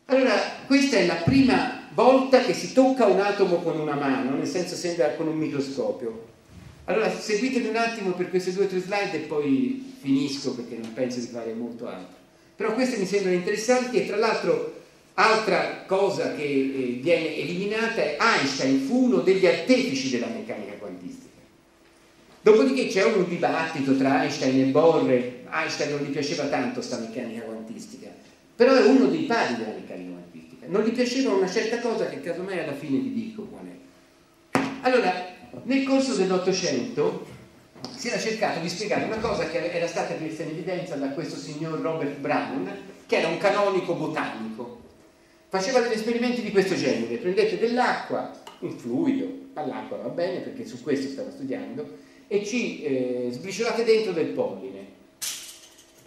Allora, questa è la prima volta che si tocca un atomo con una mano, nel senso sembra con un microscopio. Allora, seguitemi un attimo per queste 2 o 3 slide e poi finisco perché non penso di fare molto altro. Però queste mi sembrano interessanti e tra l'altro altra cosa che viene eliminata è Einstein fu uno degli artefici della meccanica quantistica. Dopodiché c'è un dibattito tra Einstein e Bohr. Einstein non gli piaceva tanto sta meccanica quantistica, però è uno dei padri della meccanica quantistica. Non gli piaceva una certa cosa che casomai alla fine vi dico qual è. Allora, nel corso dell'Ottocento si era cercato di spiegare una cosa che era stata messa in evidenza da questo signor Robert Brown, che era un canonico botanico. Faceva degli esperimenti di questo genere: prendete dell'acqua, un fluido, all'acqua va bene perché su questo stava studiando, e ci sbriciolate dentro del polline.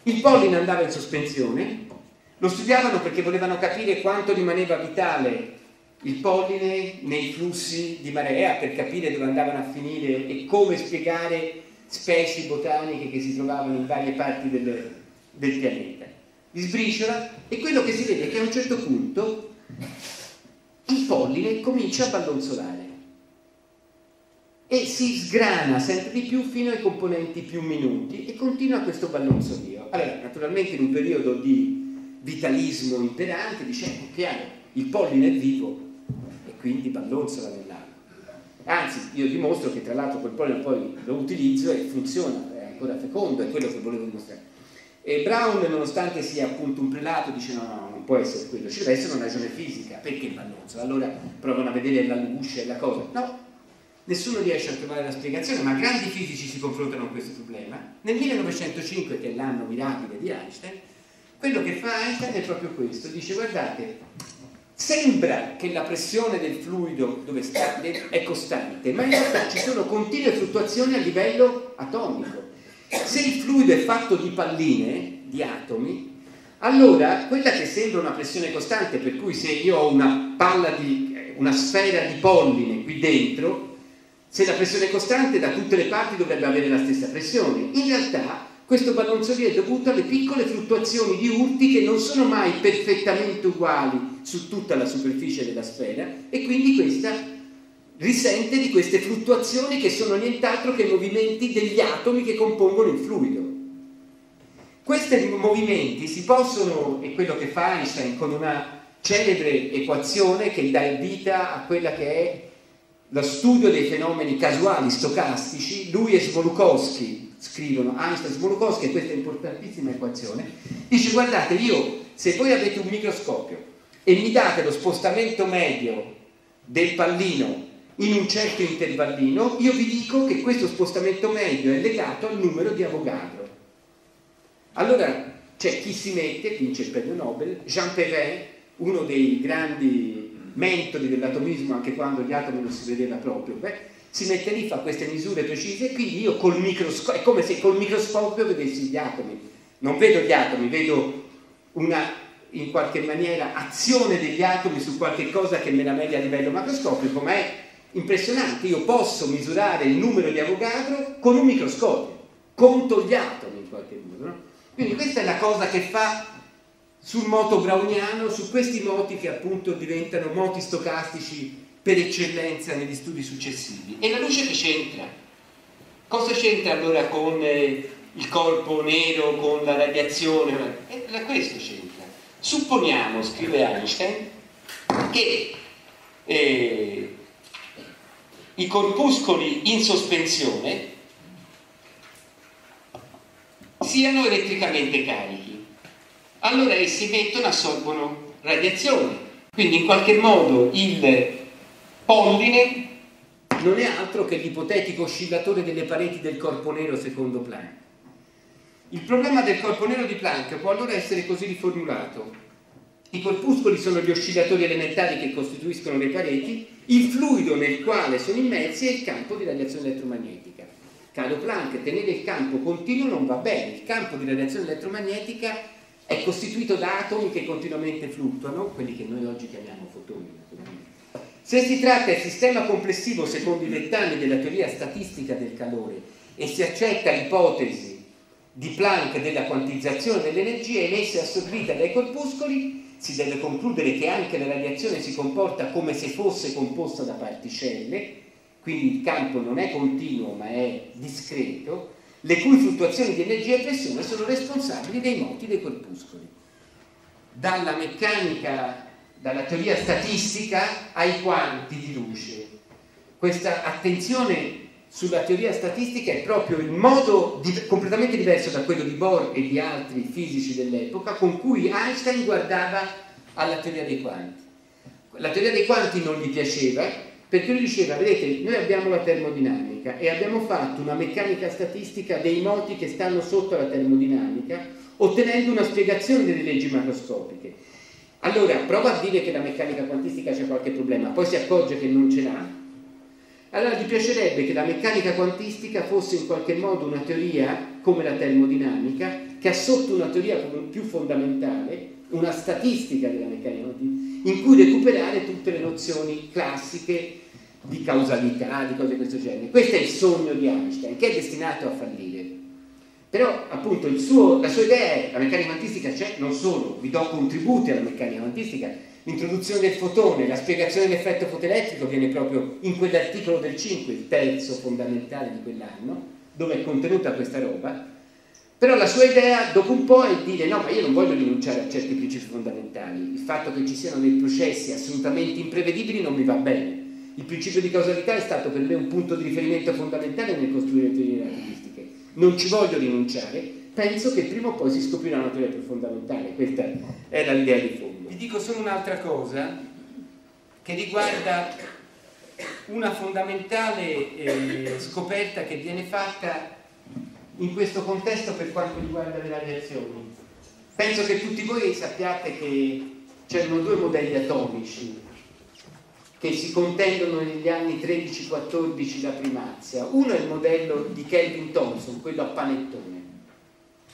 Il polline andava in sospensione, lo studiavano perché volevano capire quanto rimaneva vitale il polline nei flussi di marea, per capire dove andavano a finire e come spiegare specie botaniche che si trovavano in varie parti del pianeta. Li sbriciola e quello che si vede è che a un certo punto il polline comincia a ballonzolare e si sgrana sempre di più fino ai componenti più minuti e continua questo ballonzolio. Allora, naturalmente in un periodo di vitalismo imperante dice, chiaro, il polline è vivo e quindi ballonzola nell'acqua. Anzi, io dimostro che tra l'altro quel polline poi lo utilizzo e funziona, è ancora fecondo, è quello che volevo dimostrare. E Brown, nonostante sia appunto un prelato, dice no, non può essere quello, ci deve essere una ragione fisica, perché ballonzola? Allora provano a vedere la luce e la cosa. No, nessuno riesce a trovare la spiegazione, ma grandi fisici si confrontano con questo problema. Nel 1905, che è l'anno mirabile di Einstein, quello che fa Einstein è proprio questo, dice guardate, sembra che la pressione del fluido dove sta è costante, ma in realtà ci sono continue fluttuazioni a livello atomico. Se il fluido è fatto di palline, di atomi, allora quella che sembra una pressione costante, per cui se io ho una sfera di polline qui dentro, se la pressione è costante da tutte le parti dovrebbe avere la stessa pressione. In realtà questo ballonzolio è dovuto alle piccole fluttuazioni di urti che non sono mai perfettamente uguali su tutta la superficie della sfera e quindi questa risente di queste fluttuazioni che sono nient'altro che movimenti degli atomi che compongono il fluido. Questi movimenti si possono, è quello che fa Einstein con una celebre equazione che dà vita a quella che è lo studio dei fenomeni casuali stocastici. Lui e Smoluchowski scrivono, Einstein e Smoluchowski, e questa importantissima equazione dice guardate, io se voi avete un microscopio e mi date lo spostamento medio del pallino in un certo intervallino, io vi dico che questo spostamento medio è legato al numero di Avogadro. Allora c'è chi si mette, vince il premio Nobel, Jean Perrin, uno dei grandi mentori dell'atomismo anche quando gli atomi non si vedeva proprio, si mette lì, fa queste misure precise e quindi io col microscopio, è come se col microscopio vedessi gli atomi. Non vedo gli atomi, vedo una in qualche maniera azione degli atomi su qualche cosa che me la media a livello macroscopico, ma è impressionante. Io posso misurare il numero di Avogadro con un microscopio, conto gli atomi in qualche modo, no? Quindi questa è la cosa che fa sul moto browniano, su questi moti che appunto diventano moti stocastici per eccellenza negli studi successivi. E la luce che c'entra? Cosa c'entra allora con il corpo nero, con la radiazione? Questo c'entra. Supponiamo, scrive Einstein, che i corpuscoli in sospensione siano elettricamente carichi. Allora essi emettono, assorbono radiazione. Quindi in qualche modo il polline non è altro che l'ipotetico oscillatore delle pareti del corpo nero secondo Planck. Il problema del corpo nero di Planck può allora essere così riformulato: i corpuscoli sono gli oscillatori elementari che costituiscono le pareti, il fluido nel quale sono immersi è il campo di radiazione elettromagnetica. Caro Planck, tenere il campo continuo non va bene, il campo di radiazione elettromagnetica è costituito da atomi che continuamente fluttuano, quelli che noi oggi chiamiamo fotoni naturalmente. Se si tratta del sistema complessivo secondo i dettami della teoria statistica del calore e si accetta l'ipotesi di Planck della quantizzazione dell'energia emessa e assorbita dai corpuscoli, si deve concludere che anche la radiazione si comporta come se fosse composta da particelle, quindi il campo non è continuo ma è discreto, le cui fluttuazioni di energia e pressione sono responsabili dei moti dei corpuscoli. Dalla meccanica, dalla teoria statistica ai quanti di luce. Questa attenzione sulla teoria statistica è proprio il modo completamente diverso da quello di Bohr e di altri fisici dell'epoca con cui Einstein guardava alla teoria dei quanti. La teoria dei quanti non gli piaceva perché lui diceva, vedete, noi abbiamo la termodinamica e abbiamo fatto una meccanica statistica dei moti che stanno sotto la termodinamica, ottenendo una spiegazione delle leggi macroscopiche. Allora, prova a dire che la meccanica quantistica c'è qualche problema, poi si accorge che non ce l'ha. Allora gli piacerebbe che la meccanica quantistica fosse in qualche modo una teoria come la termodinamica, che ha sotto una teoria più fondamentale, una statistica della meccanica quantistica, in cui recuperare tutte le nozioni classiche di causalità, di cose di questo genere. Questo è il sogno di Einstein, che è destinato a fallire. Però appunto la sua idea è, la meccanica quantistica c'è, non solo, vi do contributi alla meccanica quantistica, l'introduzione del fotone, la spiegazione dell'effetto fotoelettrico viene proprio in quell'articolo del 5, il terzo fondamentale di quell'anno, dove è contenuta questa roba. Però la sua idea dopo un po' è dire no, ma io non voglio rinunciare a certi principi fondamentali, il fatto che ci siano dei processi assolutamente imprevedibili non mi va bene. Il principio di causalità è stato per me un punto di riferimento fondamentale nel costruire le teorie relativistiche. Non ci voglio rinunciare, penso che prima o poi si scoprirà una teoria più fondamentale. Questa era l'idea di fondo. Vi dico solo un'altra cosa che riguarda una fondamentale scoperta che viene fatta in questo contesto per quanto riguarda le radiazioni. Penso che tutti voi sappiate che c'erano due modelli atomici che si contendono negli anni 13-14 la primazia. Uno è il modello di Kelvin-Thomson, quello a panettone,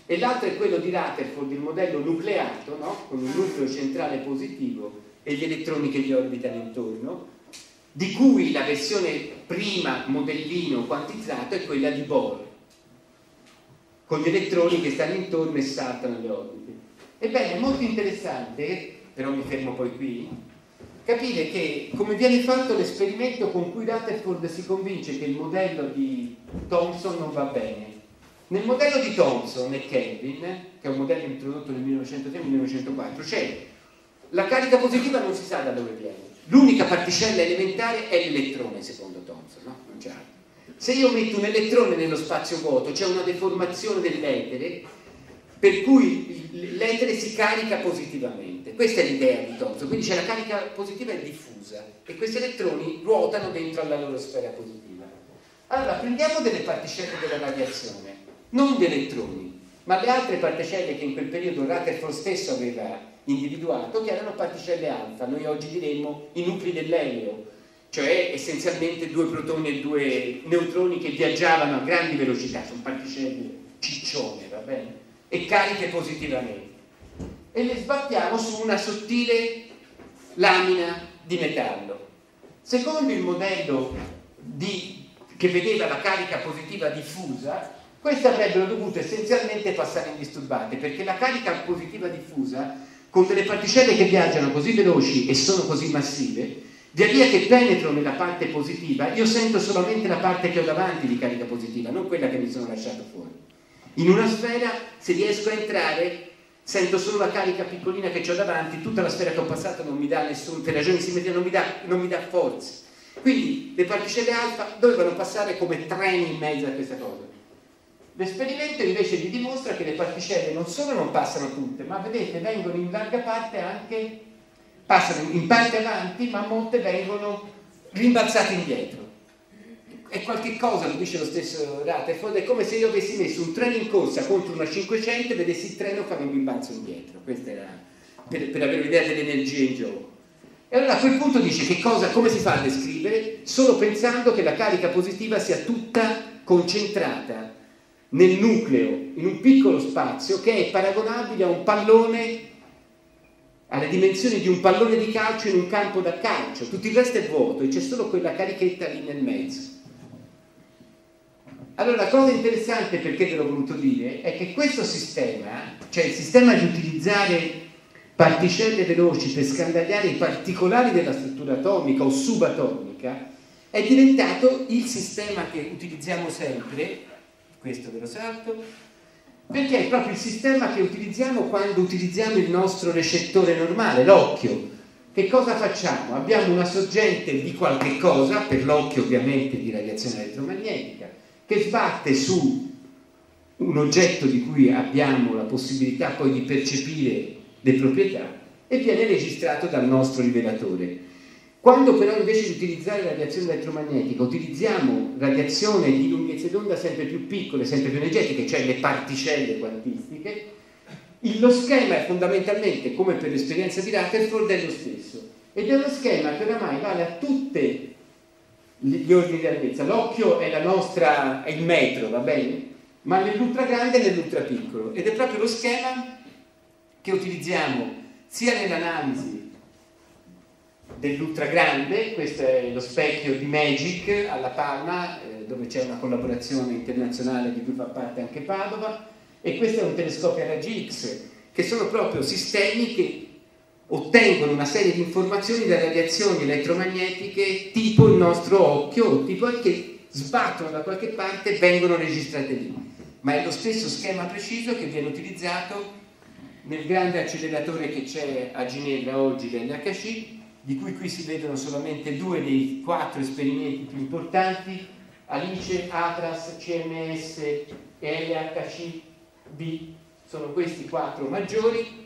e l'altro è quello di Rutherford, il modello nucleato, no? Con un nucleo centrale positivo e gli elettroni che gli orbitano intorno, di cui la versione prima modellino quantizzato è quella di Bohr, con gli elettroni che stanno intorno e saltano le orbite. Ebbene, è molto interessante, però mi fermo poi qui, capire che come viene fatto l'esperimento con cui Rutherford si convince che il modello di Thomson non va bene. Nel modello di Thomson e Kelvin, che è un modello introdotto nel 1903-1904, c'è la carica positiva, non si sa da dove viene. L'unica particella elementare è l'elettrone, secondo Thomson, no? Non c'è altro. Se io metto un elettrone nello spazio vuoto, c'è una deformazione dell'etere, per cui l'etere si carica positivamente. Questa è l'idea di Thomson, quindi c'è la carica positiva è diffusa e questi elettroni ruotano dentro alla loro sfera positiva. Allora prendiamo delle particelle della radiazione, non gli elettroni, ma le altre particelle che in quel periodo Rutherford stesso aveva individuato, che erano particelle alfa, noi oggi diremmo i nuclei dell'elio, cioè essenzialmente due protoni e due neutroni che viaggiavano a grandi velocità, sono particelle ciccione, va bene? E cariche positivamente. E le sbattiamo su una sottile lamina di metallo. Secondo il modello che vedeva la carica positiva diffusa, queste avrebbero dovuto essenzialmente passare indisturbate, perché la carica positiva diffusa, con delle particelle che viaggiano così veloci e sono così massive, via via che penetro nella parte positiva, io sento solamente la parte che ho davanti di carica positiva, non quella che mi sono lasciato fuori. In una sfera, se riesco a entrare, sento solo la carica piccolina che ho davanti, tutta la sfera che ho passato non mi dà nessun, per ragioni di simmetria non mi dà forza. Quindi le particelle alfa dovevano passare come treni in mezzo a questa cosa. L'esperimento invece vi dimostra che le particelle non solo non passano tutte, ma vedete, vengono in larga parte anche, passano in parte avanti, ma molte vengono rimbalzate indietro. È qualche cosa, lo dice lo stesso Rutherford, è come se io avessi messo un treno in corsa contro una 500 e vedessi il treno fare un rimbalzo indietro. Questa era per avere un'idea dell'energia in gioco. E allora a quel punto dice come si fa a descrivere? Solo pensando che la carica positiva sia tutta concentrata nel nucleo, in un piccolo spazio che è paragonabile a un pallone, alle dimensioni di un pallone di calcio in un campo da calcio. Tutto il resto è vuoto e c'è solo quella carichetta lì nel mezzo. Allora la cosa interessante, perché ve l'ho voluto dire, è che questo sistema, cioè il sistema di utilizzare particelle veloci per scandagliare i particolari della struttura atomica o subatomica, è diventato il sistema che utilizziamo sempre, questo ve lo salto, perché è proprio il sistema che utilizziamo quando utilizziamo il nostro recettore normale, l'occhio. Che cosa facciamo? Abbiamo una sorgente di qualche cosa, per l'occhio ovviamente di radiazione elettromagnetica, che sbatte su un oggetto di cui abbiamo la possibilità poi di percepire le proprietà e viene registrato dal nostro rivelatore. Quando però invece di utilizzare radiazione elettromagnetica utilizziamo radiazione di lunghezze d'onda sempre più piccole, sempre più energetiche, cioè le particelle quantistiche, lo schema è fondamentalmente, come per l'esperienza di Rutherford, è lo stesso. Ed è uno schema che oramai vale a tutti gli ordini di altezza. L'occhio è il metro, va bene? Ma nell'ultra grande e nell'ultra piccolo. Ed è proprio lo schema che utilizziamo sia nell'analisi dell'ultra grande, questo è lo specchio di MAGIC alla Palma, dove c'è una collaborazione internazionale di cui fa parte anche Padova, e questo è un telescopio a raggi X, che sono proprio sistemi che ottengono una serie di informazioni da radiazioni elettromagnetiche tipo il nostro occhio, o tipo che sbattono da qualche parte e vengono registrate lì. Ma è lo stesso schema preciso che viene utilizzato nel grande acceleratore che c'è a Ginevra oggi dell'HC, di cui qui si vedono solamente 2 dei 4 esperimenti più importanti, Alice, ATRAS, CMS e LHC-B, sono questi 4 maggiori.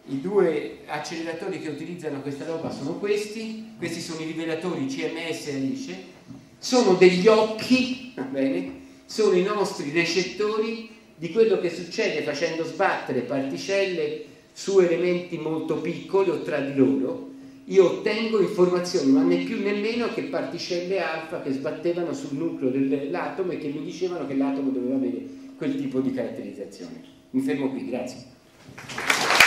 I 2 acceleratori che utilizzano questa roba sono questi sono i rivelatori CMS e Alice, sono degli occhi, va bene? Sono i nostri recettori di quello che succede facendo sbattere particelle su elementi molto piccoli o tra di loro. Io ottengo informazioni, ma né più né meno che particelle alfa che sbattevano sul nucleo dell'atomo e che mi dicevano che l'atomo doveva avere quel tipo di caratterizzazione. Mi fermo qui, grazie.